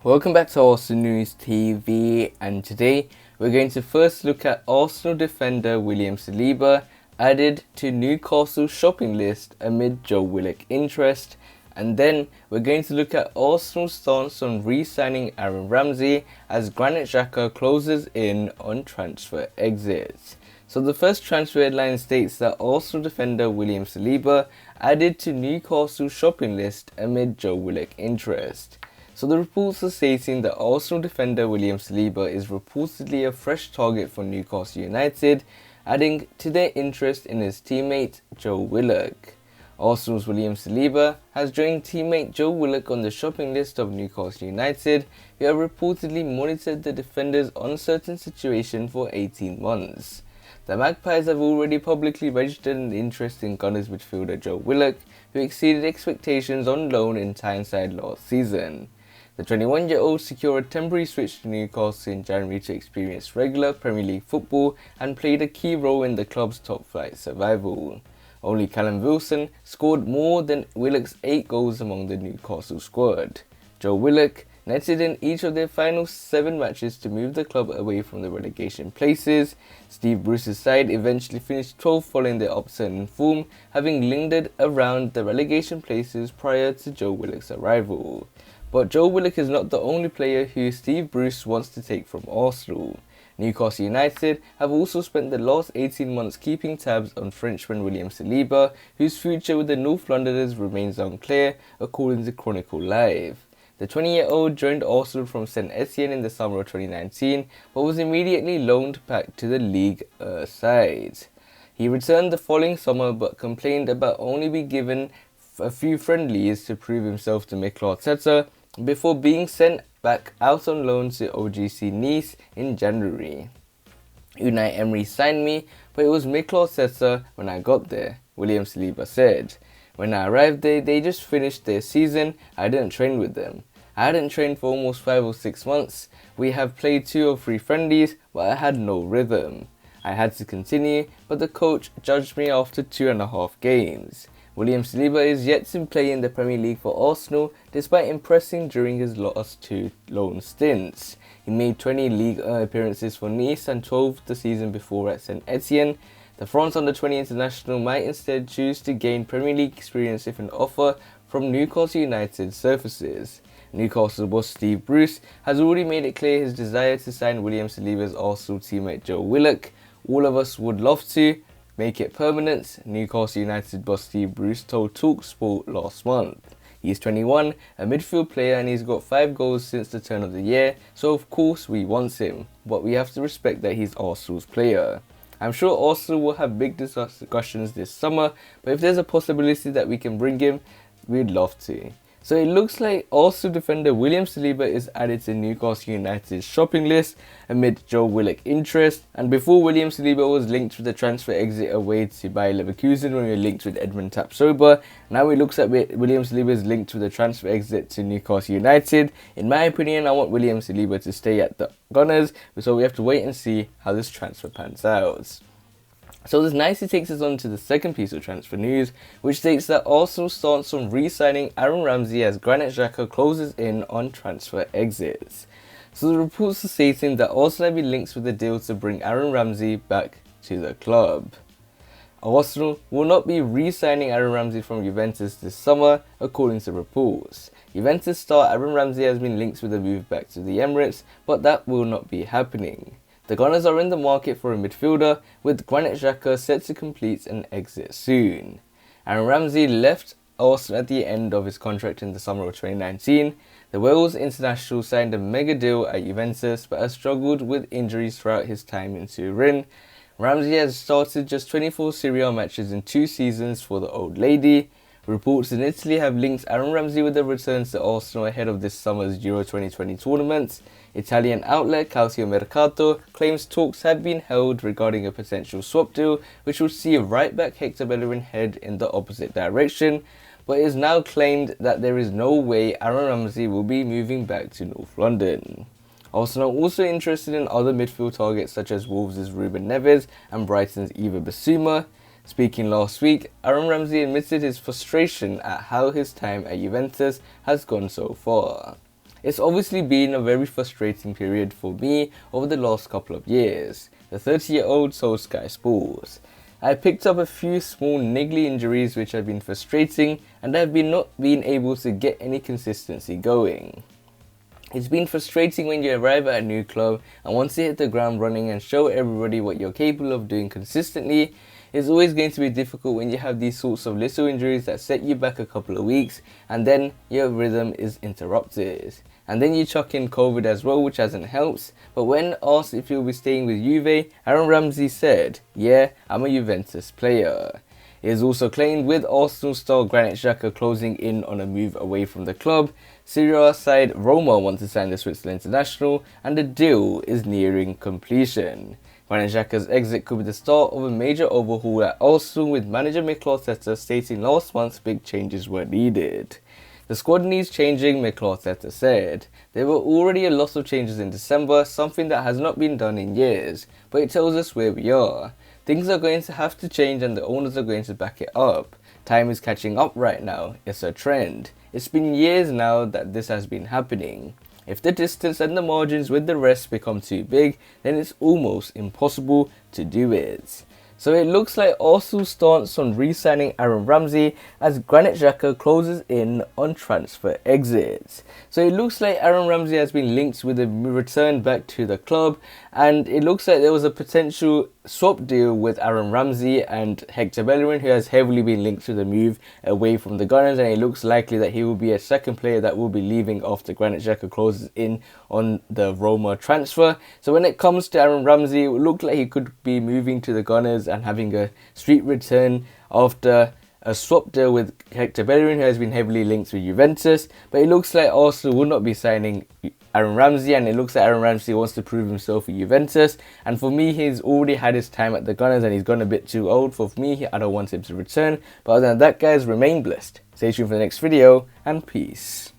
Welcome back to Arsenal News TV, and today we're going to first look at Arsenal defender William Saliba added to Newcastle shopping list amid Joe Willock interest, and then we're going to look at Arsenal's stance on re-signing Aaron Ramsey as Granit Xhaka closes in on transfer exits. So the first transfer headline states that Arsenal defender William Saliba added to Newcastle shopping list amid Joe Willock interest. So the reports are stating that Arsenal defender William Saliba is reportedly a fresh target for Newcastle United, adding to their interest in his teammate Joe Willock. Arsenal's William Saliba has joined teammate Joe Willock on the shopping list of Newcastle United, who have reportedly monitored the defender's uncertain situation for 18 months. The Magpies have already publicly registered an interest in Gunners midfielder Joe Willock, who exceeded expectations on loan in Tyneside last season. The 21-year-old secured a temporary switch to Newcastle in January to experience regular Premier League football and played a key role in the club's top-flight survival. Only Callum Wilson scored more than Willock's 8 goals among the Newcastle squad. Joe Willock netted in each of their final 7 matches to move the club away from the relegation places. Steve Bruce's side eventually finished 12th following their upturn in form, having lingered around the relegation places prior to Joe Willock's arrival. But Joe Willock is not the only player who Steve Bruce wants to take from Arsenal. Newcastle United have also spent the last 18 months keeping tabs on Frenchman William Saliba, whose future with the North Londoners remains unclear, according to Chronicle Live. The 20-year-old joined Arsenal from Saint Etienne in the summer of 2019, but was immediately loaned back to the Ligue 1 side. He returned the following summer but complained about only being given a few friendlies to prove himself to Mikel Arteta before being sent back out on loan to OGC Nice in January. Unai Emery signed me, but it was Mikel Arteta when I got there, William Saliba said. When I arrived there, they just finished their season. I didn't train with them. I hadn't trained for almost 5 or 6 months. We have played 2 or 3 friendlies, but I had no rhythm. I had to continue, but the coach judged me after 2.5 games. William Saliba is yet to play in the Premier League for Arsenal, despite impressing during his last 2 loan stints. He made 20 league appearances for Nice and 12 the season before at Saint Etienne. The France under-20 international might instead choose to gain Premier League experience if an offer from Newcastle United surfaces. Newcastle boss Steve Bruce has already made it clear his desire to sign William Saliba's Arsenal teammate Joe Willock. All of us would love to make it permanent, Newcastle United boss Steve Bruce told TalkSport last month. He's 21, a midfield player, and he's got 5 goals since the turn of the year, so of course we want him, but we have to respect that he's Arsenal's player. I'm sure Arsenal will have big discussions this summer, but if there's a possibility that we can bring him, we'd love to. So it looks like Arsenal defender William Saliba is added to Newcastle United's shopping list amid Joe Willock interest. And before William Saliba was linked with the transfer exit away to Bayer Leverkusen when we were linked with Edmund Tapsoba, now it looks like William Saliba is linked with the transfer exit to Newcastle United. In my opinion, I want William Saliba to stay at the Gunners, so we have to wait and see how this transfer pans out. So this nicely takes us on to the second piece of transfer news, which states that Arsenal stance on re-signing Aaron Ramsey as Granit Xhaka closes in on transfer exits. So the reports are stating that Arsenal have been linked with a deal to bring Aaron Ramsey back to the club. Arsenal will not be re-signing Aaron Ramsey from Juventus this summer, according to reports. Juventus star Aaron Ramsey has been linked with a move back to the Emirates, but that will not be happening. The Gunners are in the market for a midfielder, with Granit Xhaka set to complete an exit soon. Aaron Ramsey left Arsenal at the end of his contract in the summer of 2019. The Wales international signed a mega deal at Juventus, but has struggled with injuries throughout his time in Turin. Ramsey has started just 24 Serie A matches in 2 seasons for the old lady. Reports in Italy have linked Aaron Ramsey with a return to Arsenal ahead of this summer's Euro 2020 tournament. Italian outlet Calciomercato claims talks have been held regarding a potential swap deal, which would see right-back Hector Bellerin head in the opposite direction, but it is now claimed that there is no way Aaron Ramsey will be moving back to North London. Arsenal are also interested in other midfield targets such as Wolves' Ruben Neves and Brighton's Iva Bissouma. Speaking last week, Aaron Ramsey admitted his frustration at how his time at Juventus has gone so far. It's obviously been a very frustrating period for me over the last couple of years. The 30-year-old told Sky Sports, "I picked up a few small niggly injuries which have been frustrating, and I have been not been able to get any consistency going. It's been frustrating when you arrive at a new club and want to hit the ground running and show everybody what you're capable of doing consistently. It's always going to be difficult when you have these sorts of little injuries that set you back a couple of weeks and then your rhythm is interrupted. And then you chuck in COVID as well, which hasn't helped." But when asked if he'll be staying with Juve, Aaron Ramsey said, "Yeah, I'm a Juventus player." He has also claimed with Arsenal star Granit Xhaka closing in on a move away from the club, Serie A side Roma want to sign the Switzerland international and the deal is nearing completion. Granit Xhaka's exit could be the start of a major overhaul at Arsenal, with manager Mikel Arteta stating last month big changes were needed. "The squad needs changing," Mikel Arteta said. "There were already a lot of changes in December, something that has not been done in years, but it tells us where we are. Things are going to have to change and the owners are going to back it up. Time is catching up right now. It's a trend. It's been years now that this has been happening. If the distance and the margins with the rest become too big, then it's almost impossible to do it." So it looks like Arsenal's stance on re-signing Aaron Ramsey as Granit Xhaka closes in on transfer exits. So it looks like Aaron Ramsey has been linked with a return back to the club, and it looks like there was a potential swap deal with Aaron Ramsey and Hector Bellerin, who has heavily been linked to the move away from the Gunners, and it looks likely that he will be a second player that will be leaving after Granit Xhaka closes in on the Roma transfer. So when it comes to Aaron Ramsey, it looked like he could be moving to the Gunners and having a street return after a swap deal with Hector Bellerin, who has been heavily linked with Juventus. But it looks like Arsenal will not be signing Aaron Ramsey, and it looks like Aaron Ramsey wants to prove himself at Juventus. And for me, he's already had his time at the Gunners and he's gone a bit too old. For me, I don't want him to return. But other than that, guys, remain blessed. Stay tuned for the next video, and peace.